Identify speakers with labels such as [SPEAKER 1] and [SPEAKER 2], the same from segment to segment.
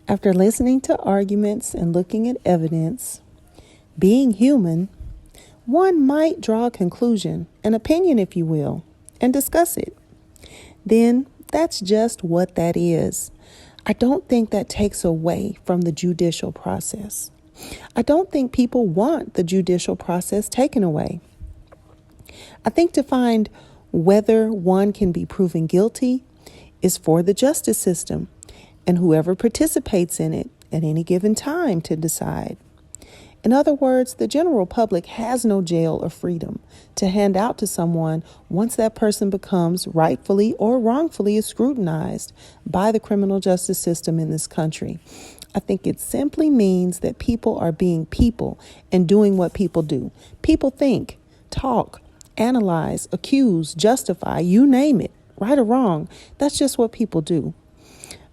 [SPEAKER 1] After listening to arguments and looking at evidence, being human, one might draw a conclusion, an opinion, if you will, and discuss it. Then that's just what that is. I don't think that takes away from the judicial process. I don't think people want the judicial process taken away. I think to find whether one can be proven guilty is for the justice system and whoever participates in it at any given time to decide. In other words, the general public has no jail or freedom to hand out to someone once that person becomes rightfully or wrongfully scrutinized by the criminal justice system in this country. I think it simply means that people are being people and doing what people do. People think, talk, analyze, accuse, justify, you name it, right or wrong. That's just what people do.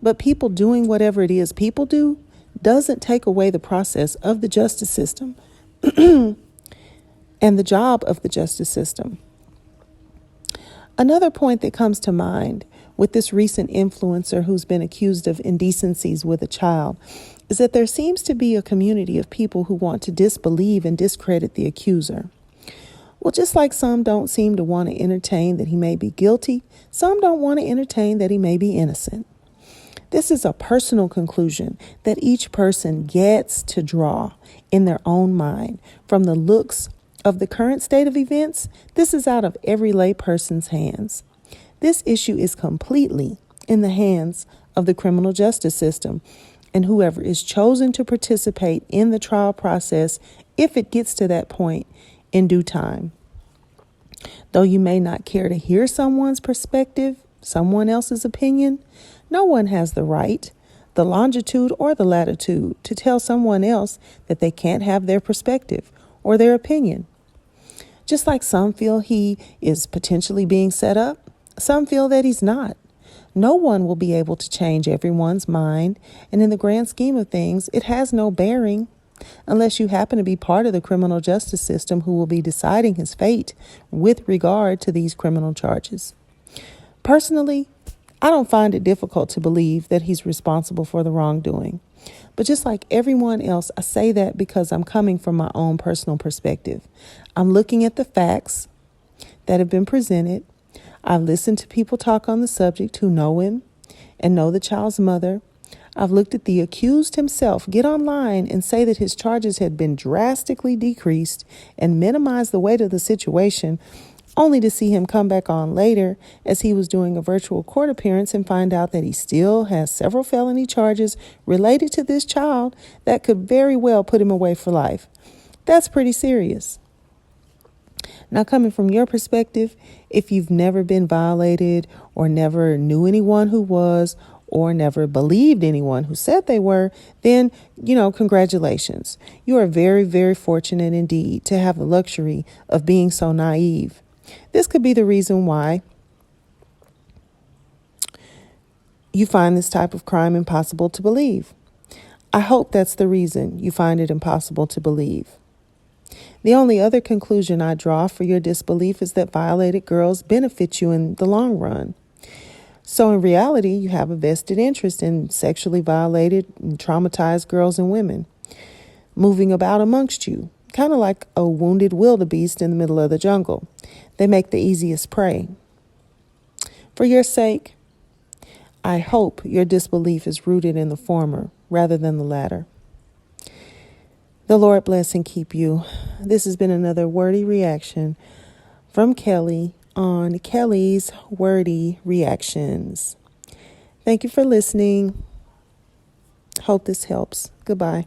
[SPEAKER 1] But people doing whatever it is people do doesn't take away the process of the justice system and the job of the justice system. Another point that comes to mind with this recent influencer who's been accused of indecencies with a child is that there seems to be a community of people who want to disbelieve and discredit the accuser. Well, just like some don't seem to want to entertain that he may be guilty, some don't want to entertain that he may be innocent. This is a personal conclusion that each person gets to draw in their own mind. From the looks of the current state of events, this is out of every lay person's hands. This issue is completely in the hands of the criminal justice system and whoever is chosen to participate in the trial process, if it gets to that point, in due time. Though you may not care to hear someone's perspective, someone else's opinion, no one has the right, the longitude, or the latitude to tell someone else that they can't have their perspective or their opinion. Just like some feel he is potentially being set up, some feel that he's not. No one will be able to change everyone's mind, and in the grand scheme of things, it has no bearing unless you happen to be part of the criminal justice system who will be deciding his fate with regard to these criminal charges. Personally, I don't find it difficult to believe that he's responsible for the wrongdoing. But just like everyone else, I say that because I'm coming from my own personal perspective. I'm looking at the facts that have been presented. I've listened to people talk on the subject who know him and know the child's mother. I've looked at the accused himself get online and say that his charges had been drastically decreased and minimize the weight of the situation, only to see him come back on later as he was doing a virtual court appearance and find out that he still has several felony charges related to this child that could very well put him away for life. That's pretty serious. Now, coming from your perspective, if you've never been violated or never knew anyone who was or never believed anyone who said they were, then, congratulations. You are very, very fortunate indeed to have the luxury of being so naive. This could be the reason why you find this type of crime impossible to believe. I hope that's the reason you find it impossible to believe. The only other conclusion I draw for your disbelief is that violated girls benefit you in the long run. So in reality, you have a vested interest in sexually violated and traumatized girls and women moving about amongst you, kind of like a wounded wildebeest in the middle of the jungle. They make the easiest prey. For your sake, I hope your disbelief is rooted in the former rather than the latter. The Lord bless and keep you. This has been another wordy reaction from Kelly on Kelly's Wordy Reactions. Thank you for listening. Hope this helps. Goodbye.